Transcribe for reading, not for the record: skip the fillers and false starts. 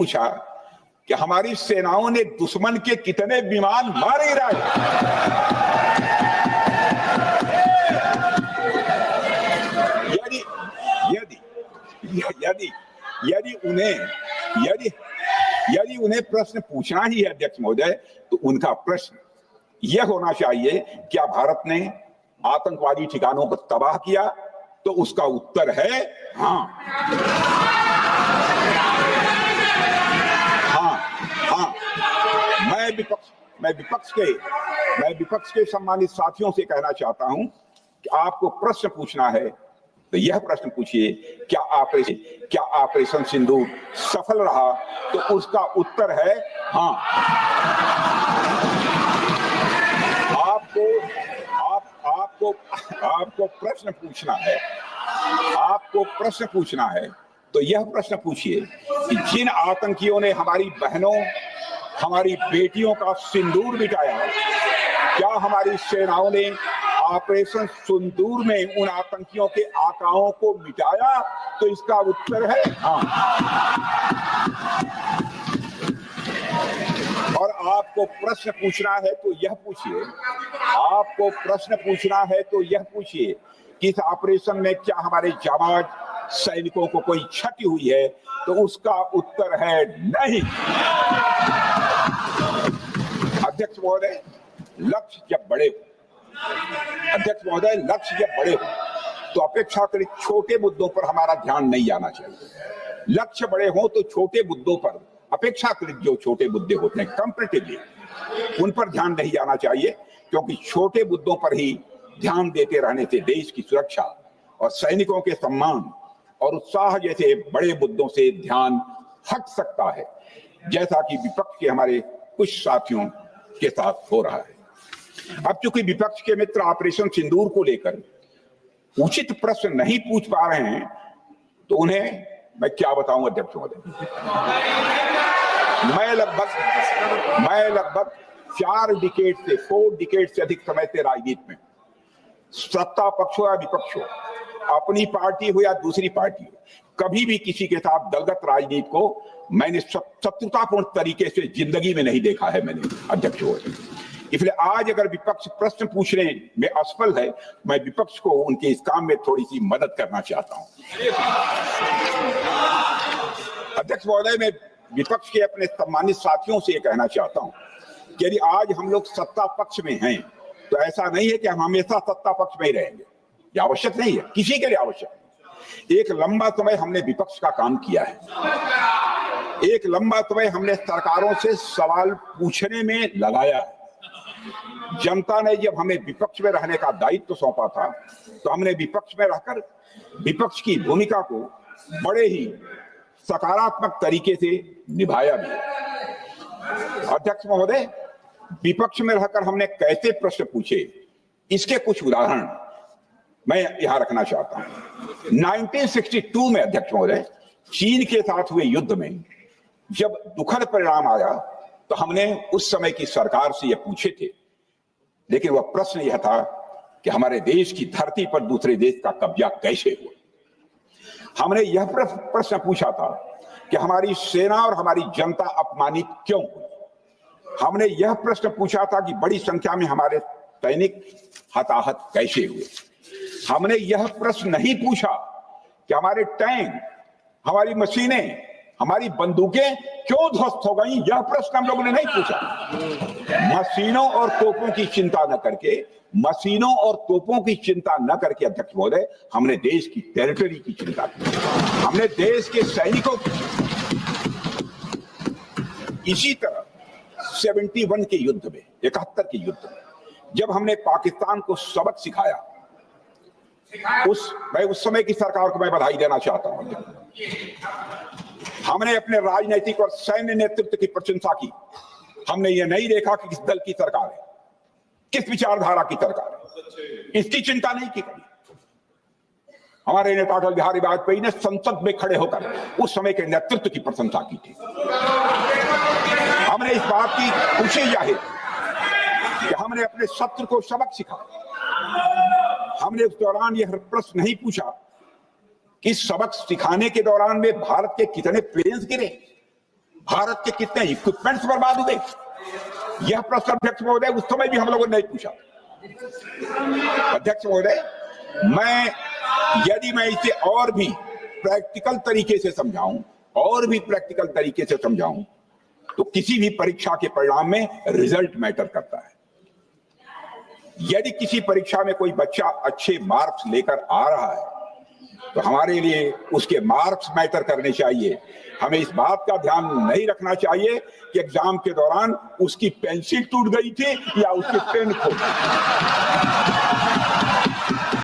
पूछा कि हमारी सेनाओं ने दुश्मन के कितने विमान मार गिराए। यदि यदि यदि यदि उन्हें यदि यदि उन्हें प्रश्न पूछना ही है अध्यक्ष महोदय, तो उनका प्रश्न यह होना चाहिए, क्या भारत ने आतंकवादी ठिकानों को तबाह किया? तो उसका उत्तर है हाँ। हाँ हाँ। मैं विपक्ष के सम्मानित साथियों से कहना चाहता हूं कि आपको प्रश्न पूछना है तो यह प्रश्न पूछिए, क्या ऑपरेशन सिंदूर सफल रहा? तो उसका उत्तर है हाँ। आपको प्रश्न पूछना है तो यह प्रश्न पूछिए कि जिन आतंकियों ने हमारी बहनों, हमारी बेटियों का सिंदूर मिटाया, क्या हमारी सेनाओं ने ऑपरेशन सिंदूर में उन आतंकियों के आकाओं को मिटाया? तो इसका उत्तर है हाँ। और आपको प्रश्न पूछना है तो यह पूछिए कि इस ऑपरेशन में क्या हमारे जाबाज सैनिकों को कोई क्षति हुई है? तो उसका उत्तर है नहीं। अध्यक्ष महोदय, लक्ष्य जब बड़े हो तो अपेक्षाकृत छोटे मुद्दों पर हमारा ध्यान नहीं जाना चाहिए। लक्ष्य बड़े हो तो छोटे मुद्दों पर, अपेक्षाकृत जो छोटे मुद्दे होते हैं कंपैरेटिवली, उन पर ध्यान नहीं जाना चाहिए, क्योंकि छोटे मुद्दों पर ही ध्यान देते रहने से देश की सुरक्षा और सैनिकों के सम्मान और उत्साह जैसे बड़े मुद्दों से ध्यान हट सकता है, जैसा कि विपक्ष के हमारे कुछ साथियों के साथ हो रहा है। अब चूंकि विपक्ष के मित्र ऑपरेशन सिंदूर को लेकर उचित प्रश्न नहीं पूछ पा रहे हैं, तो उन्हें मैं क्या बताऊं अध्यक्ष महोदय। मैं लगभग 4 डिकेड से अधिक समय से राजनीति में, सत्ता पक्ष हो या विपक्ष हो, अपनी पार्टी हो या दूसरी पार्टी हो, कभी भी किसी के साथ दलगत राजनीति को मैंने शत्रुतापूर्ण तरीके से जिंदगी में नहीं देखा है मैंने अध्यक्ष महोदय। इसलिए आज अगर विपक्ष प्रश्न पूछने में असफल है, मैं विपक्ष को उनके इस काम में थोड़ी सी मदद करना चाहता हूं। अध्यक्ष महोदय, मैं विपक्ष के अपने सम्मानित साथियों से ये कहना चाहता हूं कि यदि आज हम लोग सत्ता पक्ष में हैं, तो ऐसा नहीं है कि हम हमेशा सत्ता पक्ष में ही रहेंगे। यह आवश्यक नहीं है, किसी के लिए आवश्यक। एक लंबा समय हमने विपक्ष का काम किया है, एक लंबा समय हमने सरकारों से सवाल पूछने में लगाया है। जनता ने जब हमें विपक्ष में रहने का दायित्व सौंपा था, तो हमने विपक्ष में रहकर विपक्ष की भूमिका को बड़े ही सकारात्मक तरीके से निभाया भी। अध्यक्ष महोदय, विपक्ष में रहकर हमने कैसे प्रश्न पूछे, इसके कुछ उदाहरण मैं यहां रखना चाहता हूं। 1962 में अध्यक्ष महोदय, चीन के साथ हुए युद्ध में जब दुखद परिणाम आया, तो हमने उस समय की सरकार से यह पूछे थे, लेकिन वह प्रश्न यह था कि हमारे देश की धरती पर दूसरे देश का कब्जा कैसे हुआ। हमने यह प्रश्न पूछा था कि हमारी सेना और हमारी जनता अपमानित क्यों हुई। हमने यह प्रश्न पूछा था कि बड़ी संख्या में हमारे सैनिक हताहत कैसे हुए। हमने यह प्रश्न नहीं पूछा कि हमारे टैंक, हमारी मशीनें, हमारी बंदूकें क्यों ध्वस्त हो गई। यह प्रश्न हम लोगों ने नहीं पूछा। मशीनों और तोपों की चिंता न करके अध्यक्ष महोदय, हमने देश की टेरिटरी की चिंता की, हमने देश के सैनिकों की। इसी तरह 71 के युद्ध में, 71 के युद्ध में जब हमने पाकिस्तान को सबक सिखाया, उस समय की सरकार को मैं बधाई देना चाहता हूं। हमने अपने राजनीतिक और सैन्य नेतृत्व की प्रशंसा की। हमने ये नहीं देखा कि किस दल की सरकार है, किस विचारधारा की सरकार है, इसकी चिंता नहीं की कभी। हमारे नेता अटल बिहारी वाजपेयी ने संसद में खड़े होकर उस समय के नेतृत्व की प्रशंसा की थी। हमने इस बात की खुशी जाहिर कि हमने अपने शत्रु को सबक सिखाया। हमने उस दौरान यह प्रश्न नहीं पूछा कि सबक सिखाने के दौरान में भारत के कितने प्लेन्स गिरे, भारत के कितने इक्विपमेंट्स बर्बाद हुए, यह प्रश्न अध्यक्ष महोदय उस समय भी हम लोगों ने नहीं पूछा। अध्यक्ष महोदय, यदि मैं इसे और भी प्रैक्टिकल तरीके से समझाऊं तो किसी भी परीक्षा के परिणाम में रिजल्ट मैटर करता है। यदि किसी परीक्षा में कोई बच्चा अच्छे मार्क्स लेकर आ रहा है तो हमारे लिए उसके मार्क्स मैटर करने चाहिए। हमें इस बात का ध्यान नहीं रखना चाहिए कि एग्जाम के दौरान उसकी पेंसिल टूट गई थी या उसकी पेन खो गई।